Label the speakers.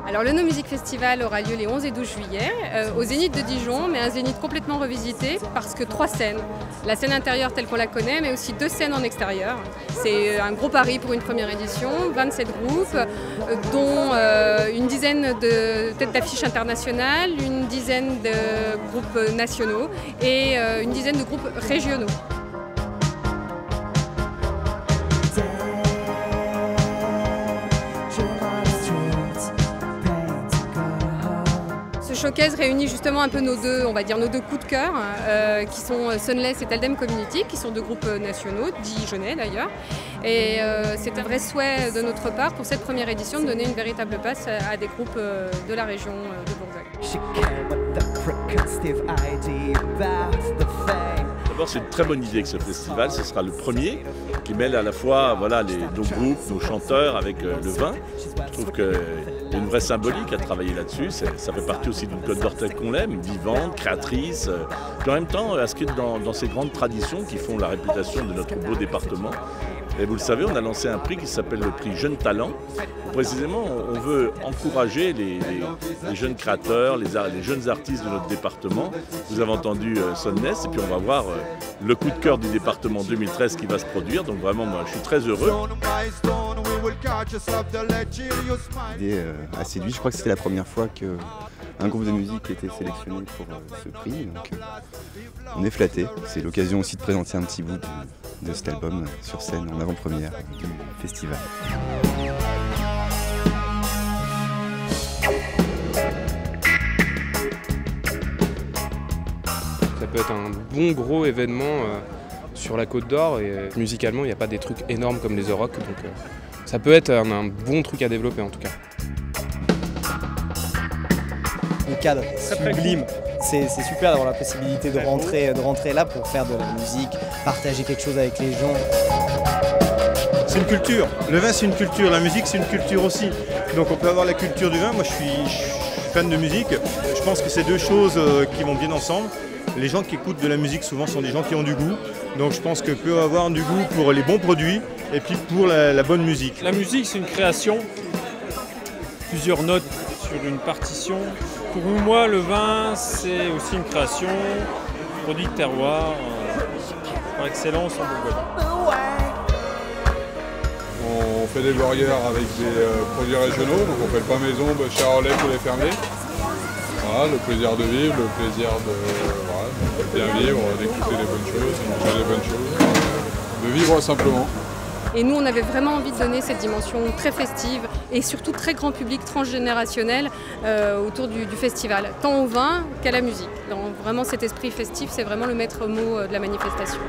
Speaker 1: Alors le No Music Festival aura lieu les 11 et 12 juillet au Zénith de Dijon, mais un Zénith complètement revisité parce que 3 scènes. La scène intérieure telle qu'on la connaît, mais aussi 2 scènes en extérieur. C'est un gros pari pour une première édition, 27 groupes, dont une dizaine de têtes d'affiche internationales, une dizaine de groupes nationaux et une dizaine de groupes régionaux. Ce showcase réunit justement un peu nos deux coups de cœur, qui sont Sunless et Taldem Community, qui sont 2 groupes nationaux, dijonnais d'ailleurs. Et c'est un vrai souhait de notre part pour cette première édition de donner une véritable place à des groupes de la région de Bourgogne.
Speaker 2: D'abord, c'est une très bonne idée que ce festival, ce sera le premier qui mêle à la fois nos groupes, nos chanteurs avec le vin. Je trouve qu'il y a une vraie symbolique à travailler là-dessus. Ça fait partie aussi d'une Côte d'Or telle qu'on l'aime, vivante, créatrice, et en même temps inscrite dans ces grandes traditions qui font la réputation de notre beau département. Et vous le savez, on a lancé un prix qui s'appelle le prix Jeunes Talents. Précisément, on veut encourager les jeunes créateurs, les jeunes artistes de notre département. Vous avez entendu Sunless, et puis on va voir le coup de cœur du département 2013 qui va se produire. Donc vraiment, moi, je suis très heureux.
Speaker 3: L'idée a séduit. Je crois que c'était la première fois qu'un groupe de musique était sélectionné pour ce prix. Donc on est flattés. C'est l'occasion aussi de présenter un petit bout de cet album sur scène en avant-première du festival.
Speaker 4: Ça peut être un bon gros événement sur la Côte d'Or et musicalement il n'y a pas des trucs énormes comme les The Rock, donc ça peut être un bon truc à développer en tout cas.
Speaker 5: Le cadre sublime, c'est super d'avoir la possibilité de rentrer là pour faire de la musique, partager quelque chose avec les gens.
Speaker 6: C'est une culture, le vin c'est une culture, la musique c'est une culture aussi. Donc on peut avoir la culture du vin, moi je suis fan de musique, je pense que c'est 2 choses qui vont bien ensemble. Les gens qui écoutent de la musique souvent sont des gens qui ont du goût, donc je pense que peut avoir du goût pour les bons produits et puis pour la bonne musique.
Speaker 7: La musique c'est une création, plusieurs notes sur une partition. Pour moi le vin c'est aussi une création, produit de terroir, par excellence en Bourgogne.
Speaker 8: On fait des barrières avec des produits régionaux, donc on fait le pain maison, charolais pour les fermiers. Voilà, le plaisir de vivre, le plaisir de bien vivre, d'écouter les bonnes choses, de manger les bonnes choses, de vivre simplement.
Speaker 1: Et nous, on avait vraiment envie de donner cette dimension très festive et surtout très grand public, transgénérationnel autour du festival, tant au vin qu'à la musique. Dans vraiment cet esprit festif, c'est vraiment le maître mot de la manifestation.